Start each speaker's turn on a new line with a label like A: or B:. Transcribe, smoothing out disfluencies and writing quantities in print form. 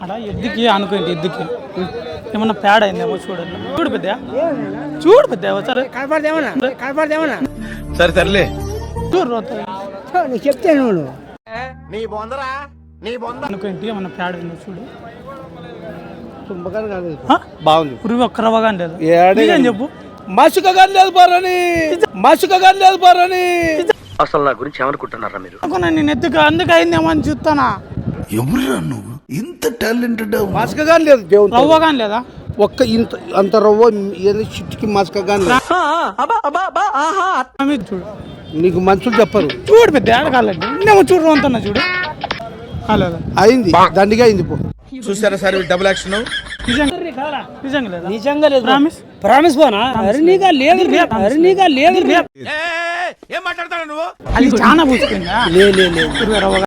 A: అలా ఎద్దుకి అనుకోండి, ఎద్దుకి ఏమన్నా పేడ అయిందేమో చూడండి. చూడు పెద్ద, చూడు పెద్ద సరే
B: సరే సర్లే
A: చూడు
C: చెప్తాను
A: అనుకోండి, ఏమన్నా పేడ అయిందో చూడు.
C: బాగుంది.
A: పురుగు ఒక్కరవగా లేదు అని చెప్పు.
C: మసుకగా లేదు బారని, మసుకగా లేదు బారని.
B: అసలు నా గురించి ఏమనుకుంటున్నారా మీరు?
A: నేను ఎత్తుకు అందుకు అయిందేమో అని చూస్తానా.
D: ఎవరురా నువ్వు ఇంత టాలెంటెడ్?
C: మసుకగా లేదు దేవుడు,
A: రవ్వగా లేదా
C: ఒక్క ఇంత అంత రవ్వ చిట్టుకి మసుకగా
A: చూడు.
C: నీకు మనుషులు చెప్పరు.
A: చూడు పెద్ద ఆడకాలండి నేమో చూడు అంతన్నా చూడు. కాలేదు
C: అయింది, దండిగా అయింది. పో
B: చూసారా సార్ డబుల్ యాక్షన్?
A: నిజంగా లేదా?
C: నిజంగా లేదు.
A: ప్రామిస్
C: ప్రామిస్ పోనా? అరణిగా లేదు, అరణిగా లేదు.
B: ఏం మాట్లాడతాడు నువ్వు?
A: అది చాలా పూసుకుందా?
C: లేదు